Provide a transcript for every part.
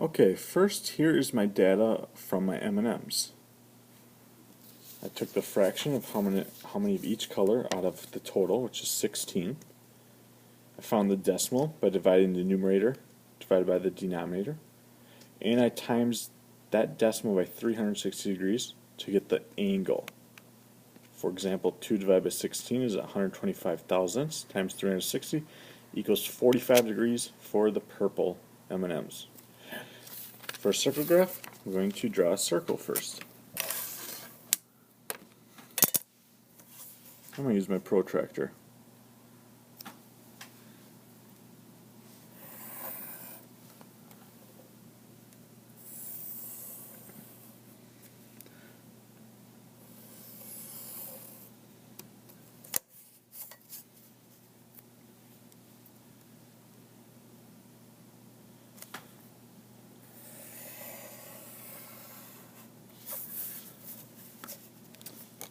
Okay, first here is my data from my M&Ms. I took the fraction of how many of each color out of the total, which is 16. I found the decimal by dividing the numerator divided by the denominator, and I times that decimal by 360 degrees to get the angle. For example, 2 divided by 16 is 125 thousandths times 360 equals 45 degrees for the purple M&Ms. For a circle graph, I'm going to draw a circle first. I'm going to use my protractor.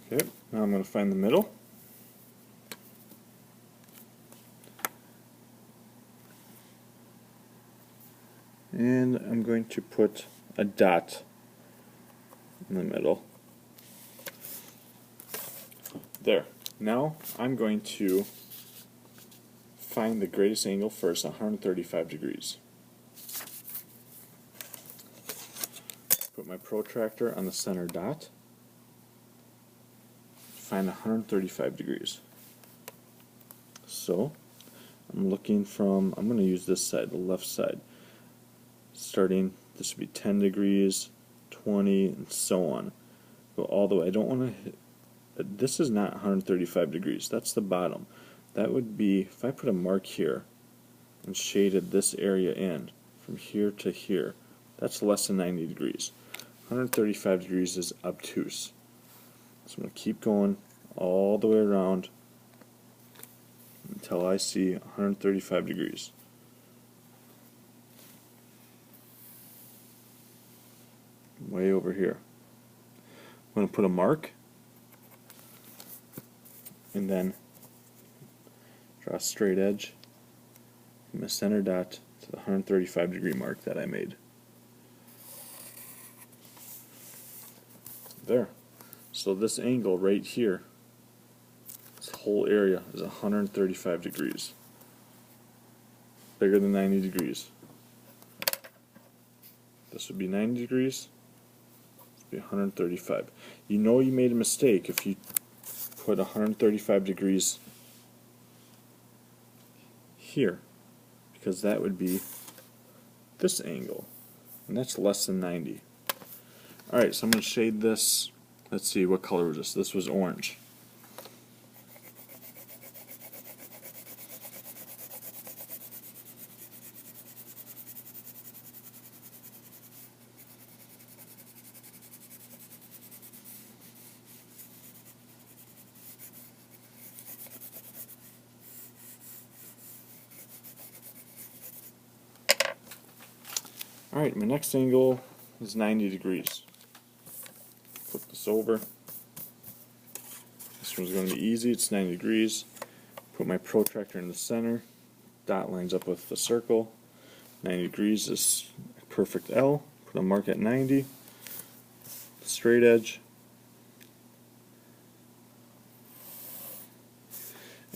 Okay, now I'm going to find the middle. And I'm going to put a dot in the middle. There. Now I'm going to find the greatest angle first, 135 degrees. Put my protractor on the center dot. Find 135 degrees. So I'm looking from, I'm going to use this side, the left side. Starting, this would be 10 degrees, 20, and so on. Go all the way. I don't want to hit, this is not 135 degrees. That's the bottom. That would be, if I put a mark here and shaded this area in, from here to here, that's less than 90 degrees. 135 degrees is obtuse. So I'm going to keep going all the way around until I see 135 degrees. Way over here. I'm going to put a mark and then draw a straight edge from the center dot to the 135 degree mark that I made. There. So this angle right here, this whole area is 135 degrees. Bigger than 90 degrees. This would be 90 degrees. This would be 135. You know you made a mistake if you put 135 degrees here, because that would be this angle, and that's less than 90. Alright, so I'm going to shade this. Let's see, what color was this? This was orange. Alright, my next angle is 90 degrees. Flip this over. This one's going to be easy. It's 90 degrees. Put my protractor in the center. Dot lines up with the circle. 90 degrees is a perfect L. Put a mark at 90. Straight edge.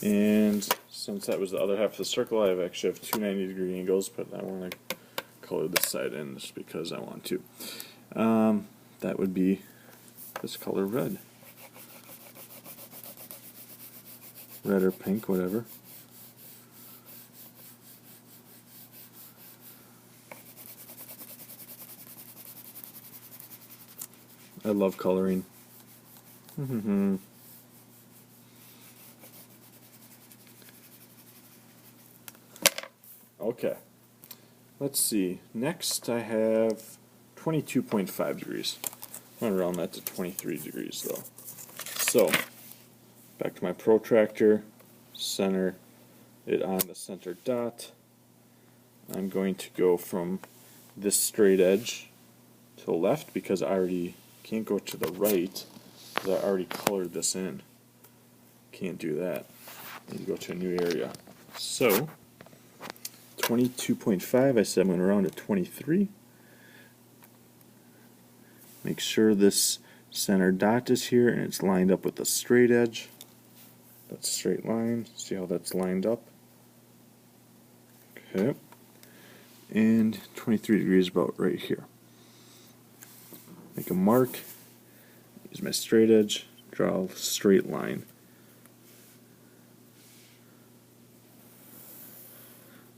And since that was the other half of the circle, I actually have two 90 degree angles, but I want to color this side in just because I want to. That would be this color red. Red or pink, whatever. I love coloring. Okay. Let's see. Next I have 22.5 degrees. I'm going to round that to 23 degrees though. So, back to my protractor, center it on the center dot. I'm going to go from this straight edge to the left because I already can't go to the right because I already colored this in. Can't do that. I need to go to a new area. So, 22.5, I said I'm going to round to 23. Make sure this center dot is here and it's lined up with the straight edge. That straight line, see how that's lined up? Okay. And 23 degrees about right here. Make a mark, use my straight edge, draw a straight line.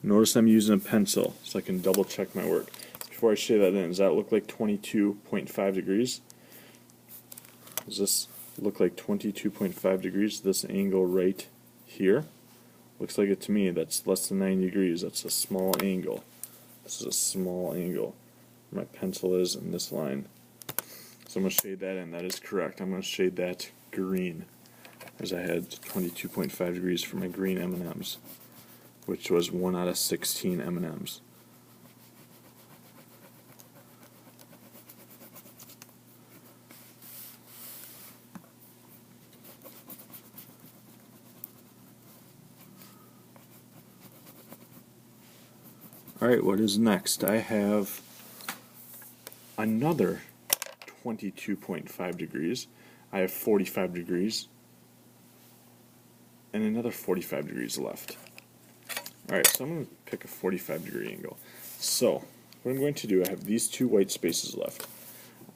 Notice I'm using a pencil so I can double check my work. Before I shade that in, does that look like 22.5 degrees? Does this look like 22.5 degrees? This angle right here? Looks like it to me. That's less than 90 degrees. That's a small angle. This is a small angle. My pencil is in this line. So I'm going to shade that in. That is correct. I'm going to shade that green, as I had 22.5 degrees for my green M&Ms, which was 1 out of 16 M&Ms. Alright, what is next? I have another 22.5 degrees. I have 45 degrees and another 45 degrees left. Alright, so I'm going to pick a 45 degree angle. So, what I'm going to do, I have these two white spaces left.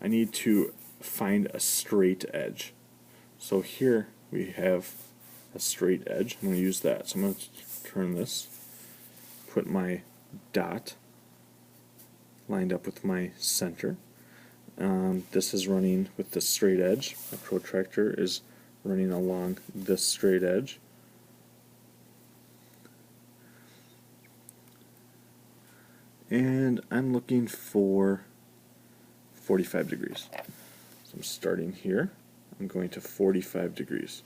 I need to find a straight edge. So here we have a straight edge. I'm going to use that. So I'm going to turn this, put my dot lined up with my center. This is running with the straight edge. My protractor is running along this straight edge. And I'm looking for 45 degrees. So I'm starting here. I'm going to 45 degrees.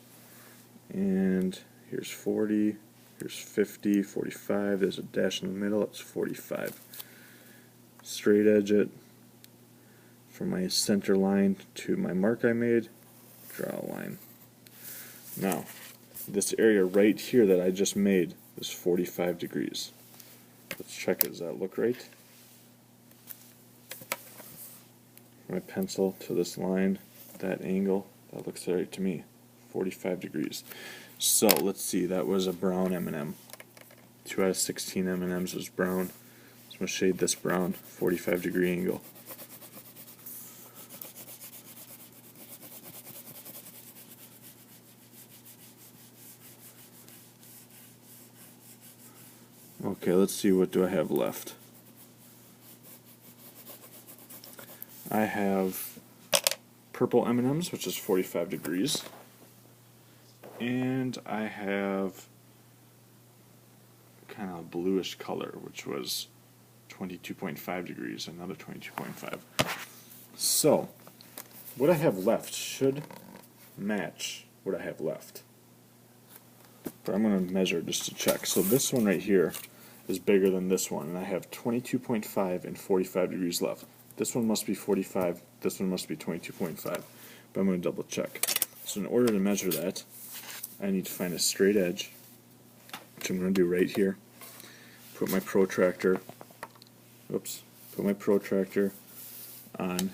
And here's 40, here's 50, 45, there's a dash in the middle, it's 45. Straight edge it from my center line to my mark I made, draw a line. Now, this area right here that I just made is 45 degrees. Let's check it. Does that look right? My pencil to this line, that angle, that looks right to me. 45 degrees. So let's see, that was a brown M&M. 2 out of 16 M&Ms was brown. So I'm going to shade this brown, 45 degree angle. Okay, let's see, what do I have left? I have purple M&Ms, which is 45 degrees. And I have kind of a bluish color, which was 22.5 degrees, another 22.5. So, what I have left should match what I have left. But I'm going to measure just to check. So this one right here is bigger than this one, and I have 22.5 and 45 degrees left. This one must be 45, this one must be 22.5, but I'm going to double check. So in order to measure that, I need to find a straight edge, which I'm going to do right here. Put my protractor on